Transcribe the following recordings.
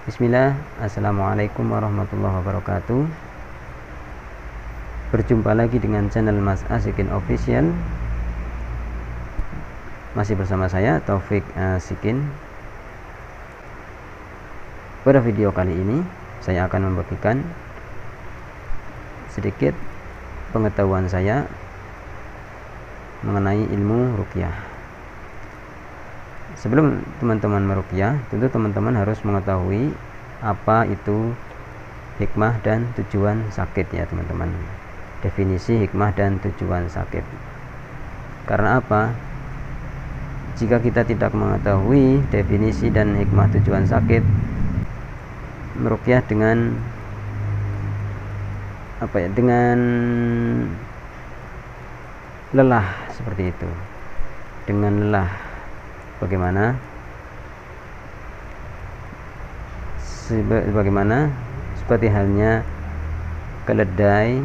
Bismillah, assalamualaikum warahmatullahi wabarakatuh. Berjumpa lagi dengan channel Mas Asikin Official. Masih bersama saya Taufik Asikin. Pada video kali ini saya akan membagikan sedikit pengetahuan saya mengenai ilmu ruqyah. Sebelum teman-teman meruqyah, tentu teman-teman harus mengetahui apa itu hikmah dan tujuan sakit ya teman-teman. Definisi hikmah dan tujuan sakit. Karena apa? Jika kita tidak mengetahui definisi dan hikmah tujuan sakit, meruqyah dengan dengan lelah seperti itu. Dengan lelah bagaimana seperti halnya keledai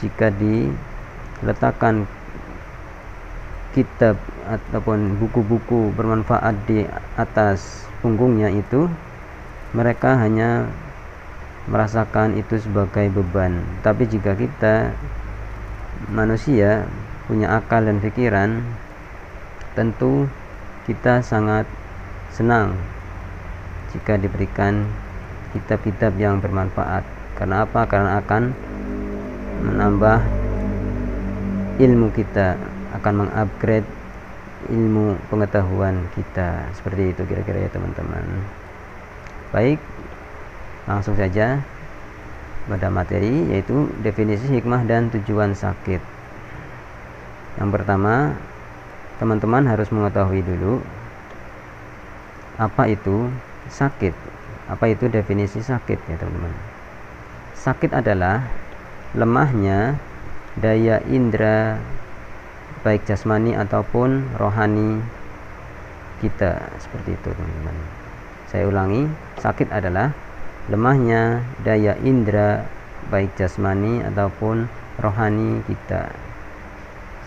jika diletakkan kitab ataupun buku-buku bermanfaat di atas punggungnya, itu mereka hanya merasakan itu sebagai beban. Tapi jika kita manusia punya akal dan pikiran, tentu kita sangat senang jika diberikan kitab-kitab yang bermanfaat. Karena apa? Karena akan menambah ilmu kita, akan mengupgrade ilmu pengetahuan kita. Seperti itu kira-kira ya teman-teman. Baik, langsung saja pada materi, yaitu definisi hikmah dan tujuan sakit. Yang pertama, teman-teman harus mengetahui dulu apa itu sakit, apa itu definisi sakit ya teman-teman. Sakit adalah lemahnya daya indera baik jasmani ataupun rohani kita, seperti itu teman-teman. Saya ulangi, sakit adalah lemahnya daya indera baik jasmani ataupun rohani kita.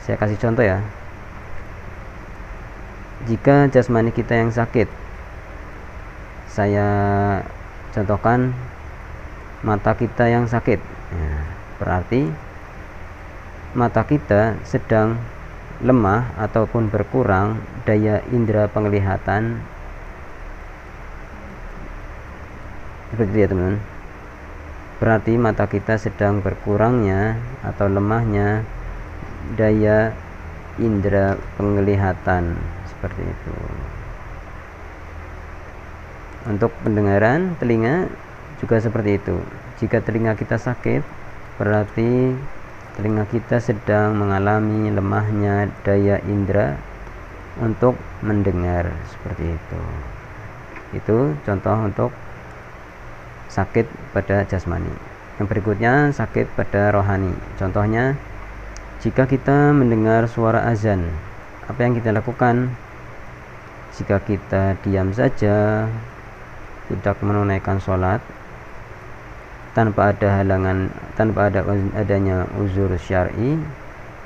Saya kasih contoh ya. Jika jasmani kita yang sakit, saya contohkan mata kita yang sakit, berarti mata kita sedang lemah ataupun berkurang daya indera penglihatan. Seperti itu ya teman-teman. Berarti mata kita sedang berkurangnya atau lemahnya daya indera penglihatan, seperti itu. Untuk pendengaran telinga juga seperti itu. Jika telinga kita sakit, berarti telinga kita sedang mengalami lemahnya daya indera untuk mendengar, seperti itu. Itu contoh untuk sakit pada jasmani. Yang berikutnya sakit pada rohani. Contohnya, jika kita mendengar suara azan, apa yang kita lakukan? Jika kita diam saja, tidak menunaikan sholat tanpa ada halangan, tanpa adanya uzur syar'i,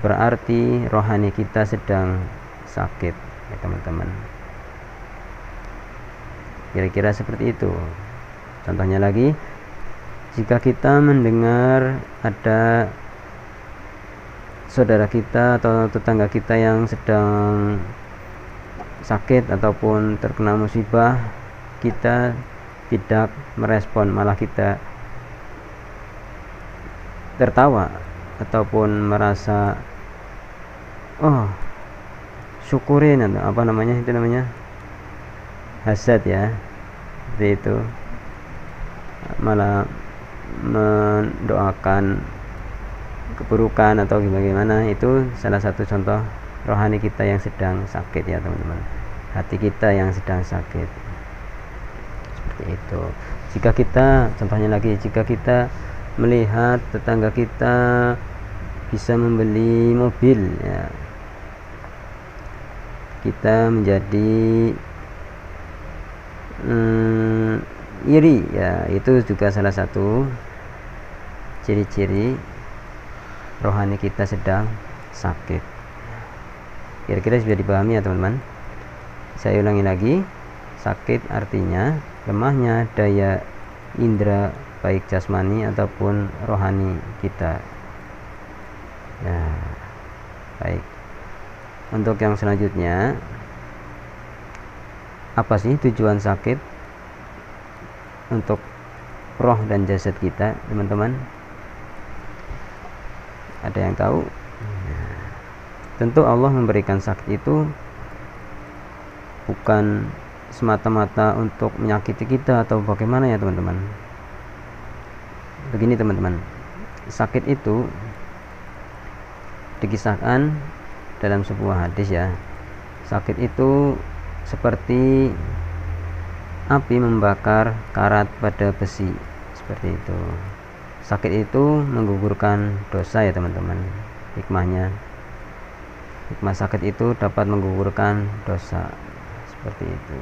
berarti rohani kita sedang sakit ya teman-teman. Kira-kira seperti itu. Contohnya lagi, jika kita mendengar ada saudara kita atau tetangga kita yang sedang sakit ataupun terkena musibah, kita tidak merespon, malah kita tertawa ataupun merasa syukurin, atau apa namanya, itu namanya hasad ya, seperti itu. Malah mendoakan keburukan atau bagaimana. Itu salah satu contoh rohani kita yang sedang sakit ya teman-teman. Hati kita yang sedang sakit, seperti itu. Jika kita, contohnya lagi, jika kita melihat tetangga kita bisa membeli mobil ya, kita menjadi iri ya. Itu juga salah satu ciri-ciri rohani kita sedang sakit. Kira-kira sudah dipahami ya teman-teman. Saya ulangi lagi, sakit artinya lemahnya daya indera baik jasmani ataupun rohani kita. Ya, baik. Untuk yang selanjutnya, apa sih tujuan sakit untuk roh dan jasad kita, teman-teman? Ada yang tahu? Tentu Allah memberikan sakit itu bukan semata-mata untuk menyakiti kita atau bagaimana ya teman-teman. Begini teman-teman, sakit itu dikisahkan dalam sebuah hadis ya. Sakit itu seperti api membakar karat pada besi, seperti itu. Sakit itu menggugurkan dosa ya teman-teman. Hikmah sakit itu dapat menggugurkan dosa, seperti itu.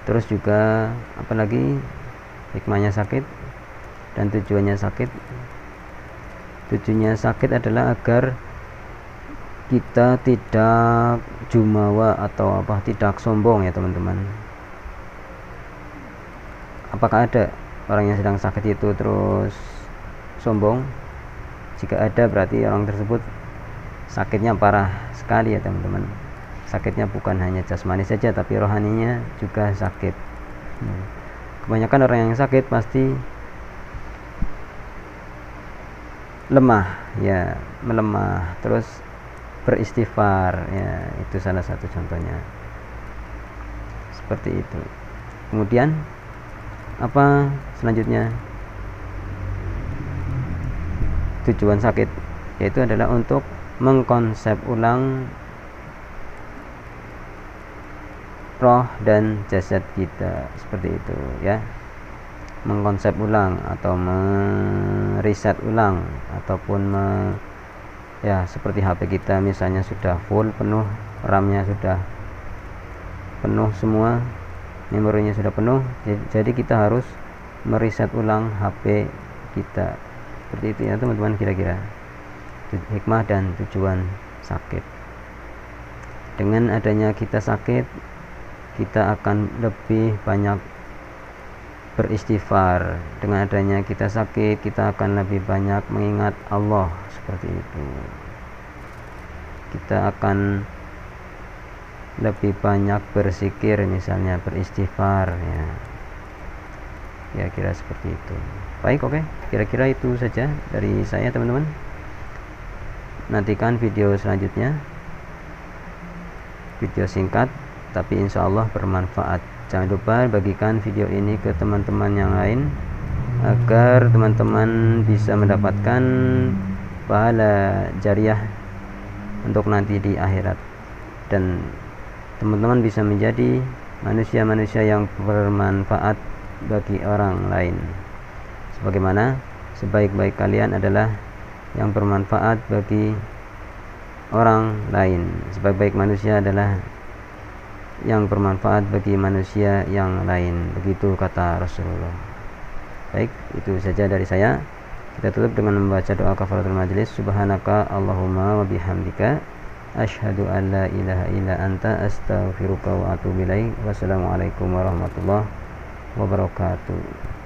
Terus juga apalagi hikmahnya sakit dan tujuannya sakit? Tujuannya sakit adalah agar kita tidak jumawa atau tidak sombong ya teman-teman. Apakah ada orang yang sedang sakit itu terus sombong? Jika ada, berarti orang tersebut sakitnya parah sekali ya teman-teman. Sakitnya bukan hanya jasmani saja, tapi rohaninya juga sakit. Kebanyakan orang yang sakit pasti lemah ya, melemah, terus beristighfar ya, itu salah satu contohnya, seperti itu. Kemudian apa selanjutnya? Tujuan sakit yaitu adalah untuk mengkonsep ulang roh dan jasad kita, seperti itu ya. Mengkonsep ulang atau meriset ulang ataupun ya seperti HP kita misalnya sudah full penuh, RAM-nya sudah penuh semua, memorinya sudah penuh, jadi kita harus meriset ulang HP kita, seperti itu ya teman-teman. Kira-kira hikmah dan tujuan sakit. Dengan adanya kita sakit, kita akan lebih banyak beristighfar. Dengan adanya kita sakit, kita akan lebih banyak mengingat Allah, seperti itu. Kita akan lebih banyak berzikir, misalnya beristighfar ya kira seperti itu. Baik, oke. Kira-kira itu saja dari saya teman-teman. Nantikan video selanjutnya, video singkat tapi insya Allah bermanfaat. Jangan lupa bagikan video ini ke teman-teman yang lain agar teman-teman bisa mendapatkan pahala jariah untuk nanti di akhirat, dan teman-teman bisa menjadi manusia-manusia yang bermanfaat bagi orang lain. Sebagaimana sebaik-baik kalian adalah yang bermanfaat bagi orang lain. Sebaik-baik manusia adalah yang bermanfaat bagi manusia yang lain, begitu kata Rasulullah. Baik, itu saja dari saya. Kita tutup dengan membaca doa kafaratul majlis. Subhanaka Allahumma wa bihamdika asyhadu an la ilaha illa anta astaghfiruka wa atubu ilaik. Wassalamualaikum warahmatullahi wabarakatuh.